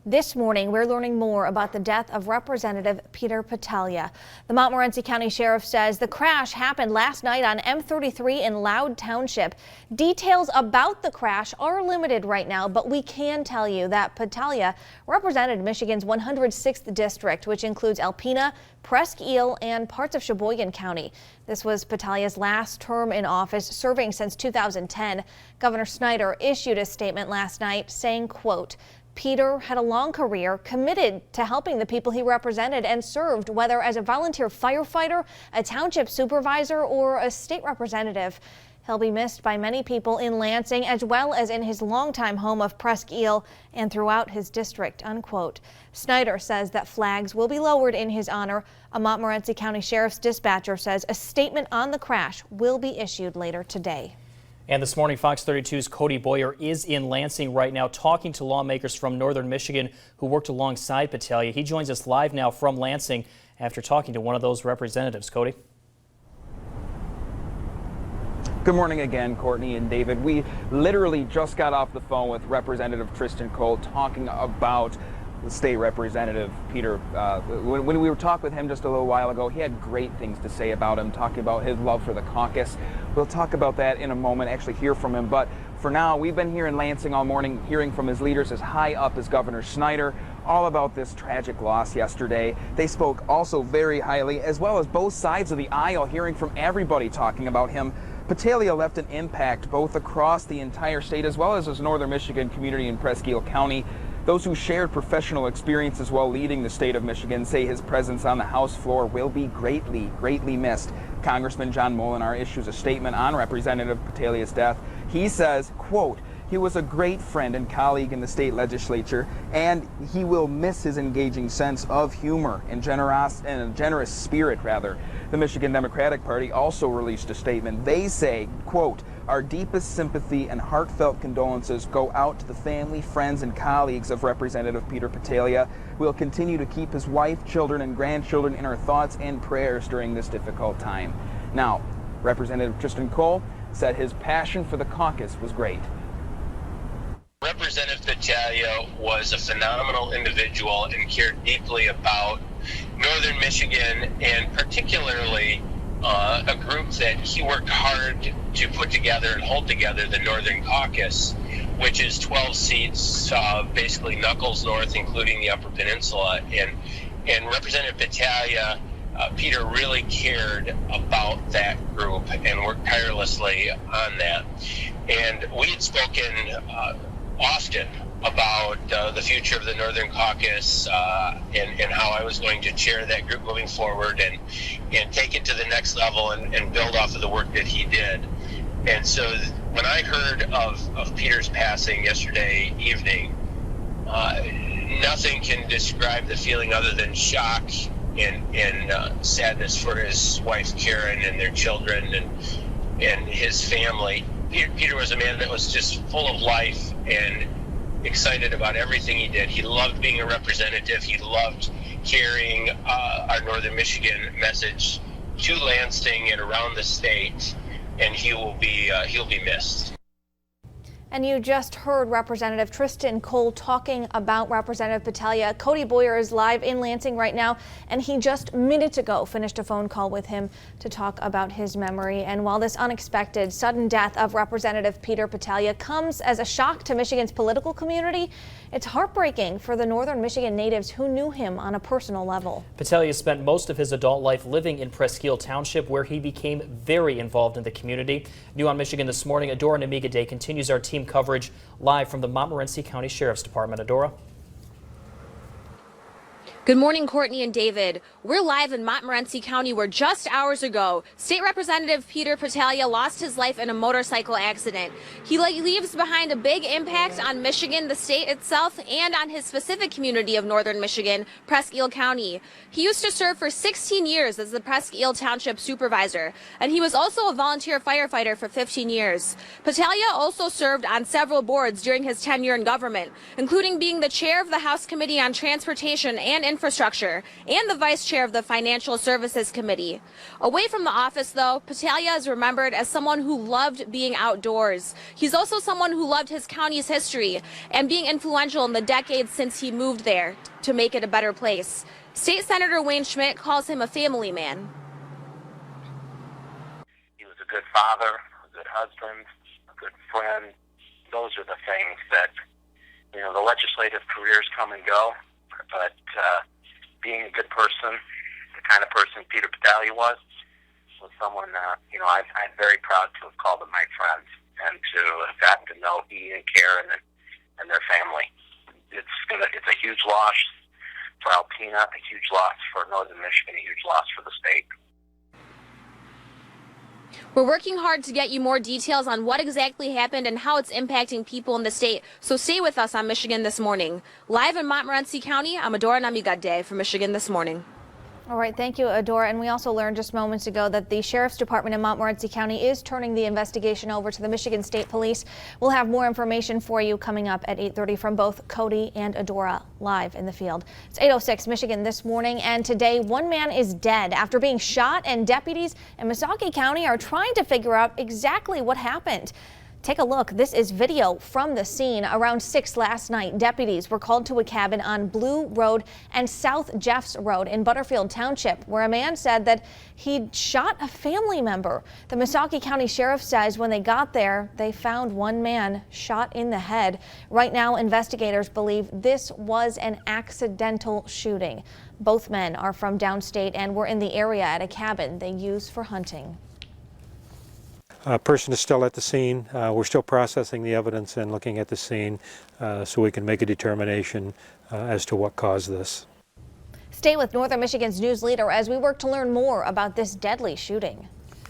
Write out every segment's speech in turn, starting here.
This morning, we're learning more about the death of Representative Peter Petallia. The Montmorency County Sheriff says the crash happened last night on M33 in Loud Township. Details about the crash are limited right now, but we can tell you that Petallia represented Michigan's 106th district, which includes Alpena, Presque Isle, and parts of Sheboygan County. This was Petallia's last term in office, serving since 2010. Governor Snyder issued a statement last night saying, quote, Peter had a long career committed to helping the people he represented and served, whether as a volunteer firefighter, a township supervisor, or a state representative. He'll be missed by many people in Lansing, as well as in his longtime home of Presque Isle and throughout his district, unquote. Snyder says that flags will be lowered in his honor. A Montmorency County Sheriff's dispatcher says a statement on the crash will be issued later today. And this morning, Fox 32's Cody Boyer is in Lansing right now talking to lawmakers from northern Michigan who worked alongside Petallia. He joins us live now from Lansing after talking to one of those representatives. Cody. Good morning again, Courtney and David. We literally just got off the phone with Representative Tristan Cole talking about the state representative, Peter. When we were talking with him just a little while ago, he had great things to say about him, talking about his love for the caucus. We'll talk about that in a moment, actually hear from him. But for now, we've been here in Lansing all morning, hearing from his leaders as high up as Governor Snyder, all about this tragic loss yesterday. They spoke also very highly, as well as both sides of the aisle, hearing from everybody talking about him. Petallia left an impact both across the entire state as well as his northern Michigan community in Presque Isle County. Those who shared professional experiences while leading the state of Michigan say his presence on the House floor will be greatly missed. Congressman John Molinar issues a statement on Representative Petallia's death. He says, quote, he was a great friend and colleague in the state legislature, and he will miss his engaging sense of humor and a generous spirit, rather. The Michigan Democratic Party also released a statement. They say, quote, our deepest sympathy and heartfelt condolences go out to the family, friends, and colleagues of Representative Peter Petallia. We'll continue to keep his wife, children, and grandchildren in our thoughts and prayers during this difficult time. Now, Representative Tristan Cole said his passion for the caucus was great. Representative Petallia was a phenomenal individual and cared deeply about northern Michigan, and particularly a group that he worked hard to put together and hold together, the Northern Caucus, which is 12 seats, basically knuckles north, including the Upper Peninsula. And Representative Petallia, Peter really cared about that group and worked tirelessly on that. And we had spoken often about the future of the Northern Caucus and how I was going to chair that group moving forward and take it to the next level and build off of the work that he did. And so when I heard of Peter's passing yesterday evening, nothing can describe the feeling other than shock and sadness for his wife Karen and their children and his family. Peter was a man that was just full of life and excited about everything he did. He loved being a representative. He loved carrying our northern Michigan message to Lansing and around the state, and he'll be missed. And you just heard Representative Tristan Cole talking about Representative Petallia. Cody Boyer is live in Lansing right now, and he just minutes ago finished a phone call with him to talk about his memory. And while this unexpected sudden death of Representative Peter Petallia comes as a shock to Michigan's political community, it's heartbreaking for the northern Michigan natives who knew him on a personal level. Petallia spent most of his adult life living in Presque Isle Township, where he became very involved in the community. New on Michigan this morning, Adora Namigadei continues our team coverage live from the Montmorency County Sheriff's Department. Adora. Good morning, Courtney and David. We're live in Montmorency County, where just hours ago, State Representative Peter Petallia lost his life in a motorcycle accident. He leaves behind a big impact on Michigan, the state itself, and on his specific community of northern Michigan, Presque Isle County. He used to serve for 16 years as the Presque Isle Township Supervisor, and he was also a volunteer firefighter for 15 years. Petallia also served on several boards during his tenure in government, including being the chair of the House Committee on Transportation and Infrastructure and the vice chair of the Financial Services Committee. Away from the office, though, Battaglia is remembered as someone who loved being outdoors. He's also someone who loved his county's history and being influential in the decades since he moved there to make it a better place. State Senator Wayne Schmidt calls him a family man. He was a good father, a good husband, a good friend. Those are the things that, the legislative careers come and go, but being a good person, the kind of person Peter Battaglia was someone, I'm very proud to have called him my friend and to have gotten to know he and Karen and their family. It's a huge loss for Alpena, a huge loss for Northern Michigan, a huge loss for the state. We're working hard to get you more details on what exactly happened and how it's impacting people in the state. So stay with us on Michigan This Morning. Live in Montmorency County, I'm Adora Namigade for Michigan This Morning. All right, thank you, Adora. And we also learned just moments ago that the Sheriff's Department in Montmorency County is turning the investigation over to the Michigan State Police. We'll have more information for you coming up at 8:30 from both Cody and Adora live in the field. It's 8:06 Michigan This Morning, and today one man is dead after being shot, and deputies in Missaukee County are trying to figure out exactly what happened. Take a look. This is video from the scene. Around 6 last night, deputies were called to a cabin on Blue Road and South Jeffs Road in Butterfield Township, where a man said that he'd shot a family member. The Missaukee County Sheriff says when they got there, they found one man shot in the head. Right now, investigators believe this was an accidental shooting. Both men are from downstate and were in the area at a cabin they use for hunting. Person is still at the scene. We're still processing the evidence and looking at the scene so we can make a determination as to what caused this. Stay with Northern Michigan's news leader as we work to learn more about this deadly shooting.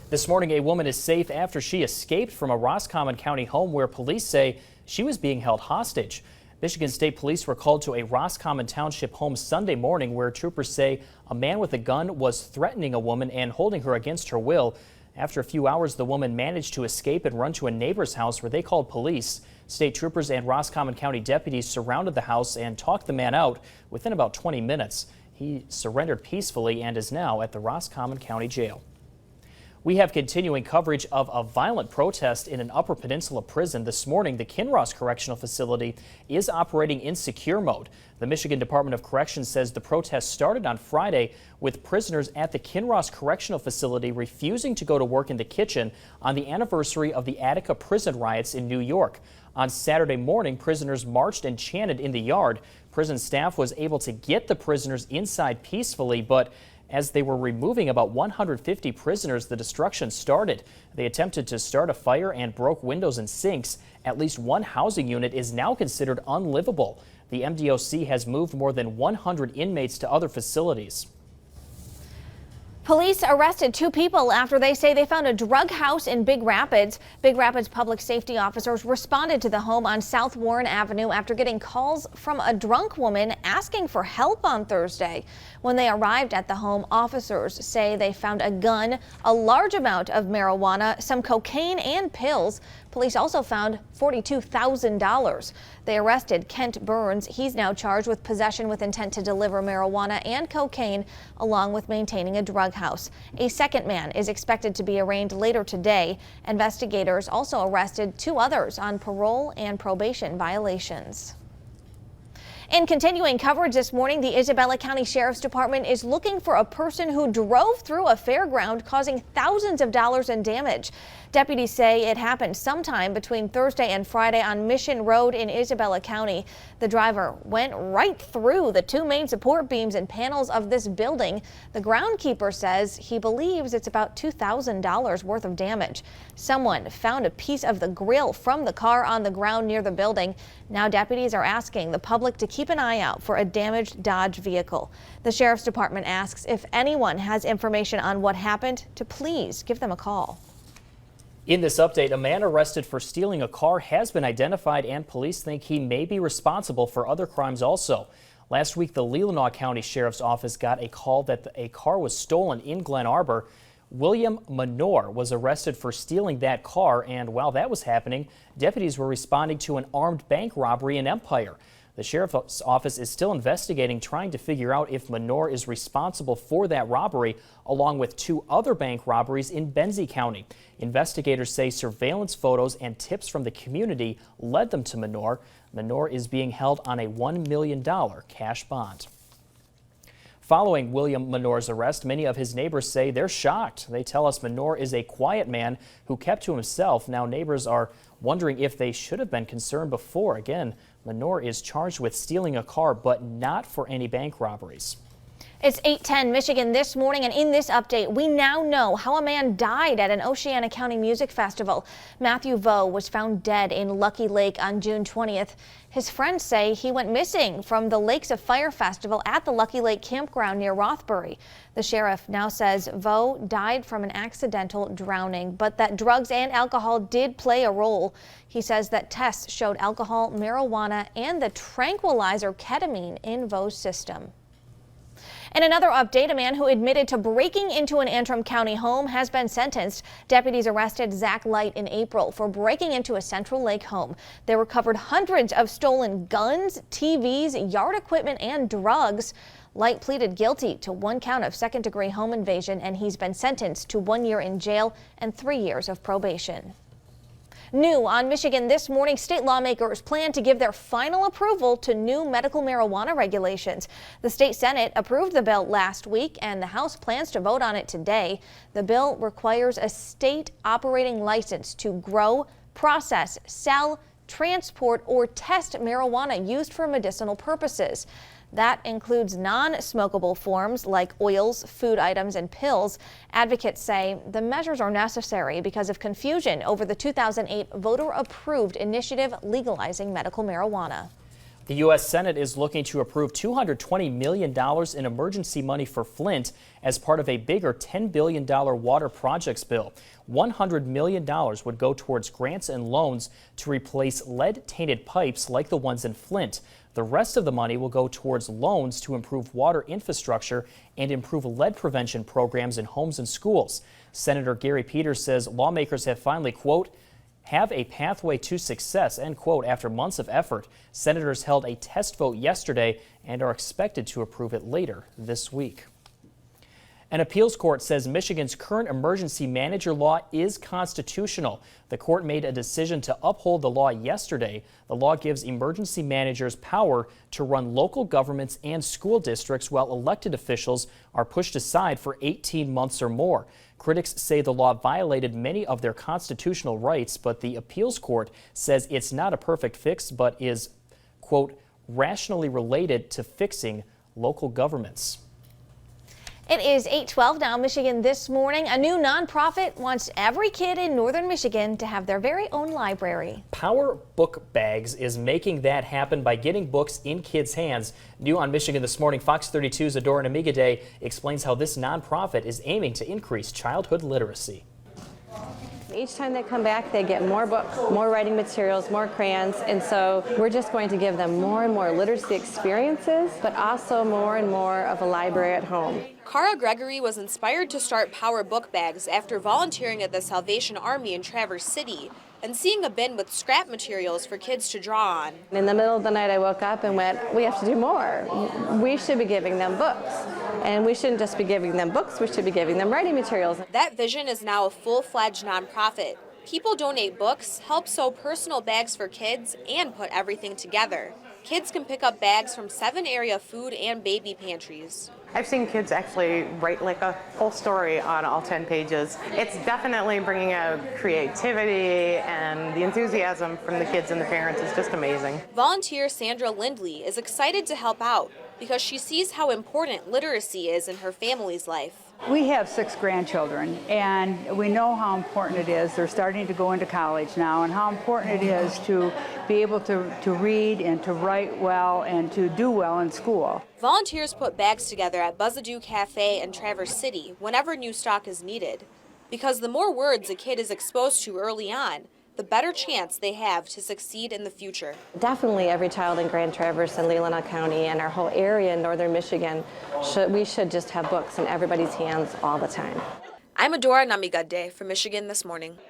This morning, a woman is safe after she escaped from a Roscommon County home where police say she was being held hostage. Michigan State Police were called to a Roscommon Township home Sunday morning where troopers say a man with a gun was threatening a woman and holding her against her will. After a few hours, the woman managed to escape and run to a neighbor's house where they called police. State troopers and Roscommon County deputies surrounded the house and talked the man out within about 20 minutes. He surrendered peacefully and is now at the Roscommon County Jail. We have continuing coverage of a violent protest in an Upper Peninsula prison. This morning, the Kinross Correctional Facility is operating in secure mode. The Michigan Department of Corrections says the protest started on Friday with prisoners at the Kinross Correctional Facility refusing to go to work in the kitchen on the anniversary of the Attica prison riots in New York. On Saturday morning, prisoners marched and chanted in the yard. Prison staff was able to get the prisoners inside peacefully, but as they were removing about 150 prisoners, the destruction started. They attempted to start a fire and broke windows and sinks. At least one housing unit is now considered unlivable. The MDOC has moved more than 100 inmates to other facilities. Police arrested 2 people after they say they found a drug house in Big Rapids. Big Rapids public safety officers responded to the home on South Warren Avenue after getting calls from a drunk woman asking for help on Thursday. When they arrived at the home, officers say they found a gun, a large amount of marijuana, some cocaine and pills. Police also found $42,000. They arrested Kent Burns. He's now charged with possession with intent to deliver marijuana and cocaine, along with maintaining a drug house. A second man is expected to be arraigned later today. Investigators also arrested 2 others on parole and probation violations. In continuing coverage this morning, the Isabella County Sheriff's Department is looking for a person who drove through a fairground, causing thousands of dollars in damage. Deputies say it happened sometime between Thursday and Friday on Mission Road in Isabella County. The driver went right through the 2 main support beams and panels of this building. The groundskeeper says he believes it's about $2,000 worth of damage. Someone found a piece of the grill from the car on the ground near the building. Now deputies are asking the public to keep an eye out for a damaged Dodge vehicle. The Sheriff's Department asks if anyone has information on what happened to please give them a call. In this update, a man arrested for stealing a car has been identified, and police think he may be responsible for other crimes also. Last week, the Leelanau County Sheriff's Office got a call that a car was stolen in Glen Arbor. William Manor was arrested for stealing that car, and while that was happening, deputies were responding to an armed bank robbery in Empire. The sheriff's office is still investigating, trying to figure out if Menor is responsible for that robbery, along with 2 other bank robberies in Benzie County. Investigators say surveillance photos and tips from the community led them to Menor. Menor is being held on a $1 million cash bond. Following William Menor's arrest, many of his neighbors say they're shocked. They tell us Menor is a quiet man who kept to himself. Now neighbors are wondering if they should have been concerned before. Again, Menor is charged with stealing a car, but not for any bank robberies. It's 8:10 Michigan this morning, and in this update, we now know how a man died at an Oceana County music festival. Matthew Vo was found dead in Lucky Lake on June 20th. His friends say he went missing from the Lakes of Fire Festival at the Lucky Lake campground near Rothbury. The sheriff now says Vo died from an accidental drowning, but that drugs and alcohol did play a role. He says that tests showed alcohol, marijuana, and the tranquilizer ketamine in Vo's system. In another update, a man who admitted to breaking into an Antrim County home has been sentenced. Deputies arrested Zach Light in April for breaking into a Central Lake home. They recovered hundreds of stolen guns, TVs, yard equipment, and drugs. Light pleaded guilty to 1 count of second-degree home invasion, and he's been sentenced to 1 year in jail and 3 years of probation. New on Michigan this morning, state lawmakers plan to give their final approval to new medical marijuana regulations. The state Senate approved the bill last week, and the House plans to vote on it today. The bill requires a state operating license to grow, process, sell, transport, or test marijuana used for medicinal purposes. That includes non-smokable forms like oils, food items, and pills. Advocates say the measures are necessary because of confusion over the 2008 voter-approved initiative legalizing medical marijuana. The U.S. Senate is looking to approve $220 million in emergency money for Flint as part of a bigger $10 billion water projects bill. $100 million would go towards grants and loans to replace lead-tainted pipes like the ones in Flint. The rest of the money will go towards loans to improve water infrastructure and improve lead prevention programs in homes and schools. Senator Gary Peters says lawmakers have finally, quote, have a pathway to success, end quote, after months of effort. Senators held a test vote yesterday and are expected to approve it later this week. An appeals court says Michigan's current emergency manager law is constitutional. The court made a decision to uphold the law yesterday. The law gives emergency managers power to run local governments and school districts while elected officials are pushed aside for 18 months or more. Critics say the law violated many of their constitutional rights, but the appeals court says it's not a perfect fix, but is, quote, rationally related to fixing local governments. It is 8:12 now. Michigan this morning. A new nonprofit wants every kid in northern Michigan to have their very own library. Power Book Bags is making that happen by getting books in kids' hands. New on Michigan this morning, Fox 32's Adora Namigade explains how this nonprofit is aiming to increase childhood literacy. Each time they come back, they get more books, more writing materials, more crayons, and so we're just going to give them more and more literacy experiences, but also more and more of a library at home. Cara Gregory was inspired to start Power Book Bags after volunteering at the Salvation Army in Traverse City and seeing a bin with scrap materials for kids to draw on. In the middle of the night, I woke up and went, we have to do more. We should be giving them books. And we shouldn't just be giving them books, we should be giving them writing materials. That vision is now a full-fledged nonprofit. People donate books, help sew personal bags for kids, and put everything together. Kids can pick up bags from 7 area food and baby pantries. I've seen kids actually write like a whole story on all 10 pages. It's definitely bringing out creativity, and the enthusiasm from the kids and the parents is just amazing. Volunteer Sandra Lindley is excited to help out because she sees how important literacy is in her family's life. We have 6 grandchildren, and we know how important it is. They're starting to go into college now, and how important it is to be able to read and to write well and to do well in school. Volunteers put bags together at Buzzadoo Cafe in Traverse City whenever new stock is needed. Because the more words a kid is exposed to early on, the better chance they have to succeed in the future. Definitely every child in Grand Traverse and Leelanau County and our whole area in northern Michigan, we should just have books in everybody's hands all the time. I'm Adora Namigade for Michigan This Morning.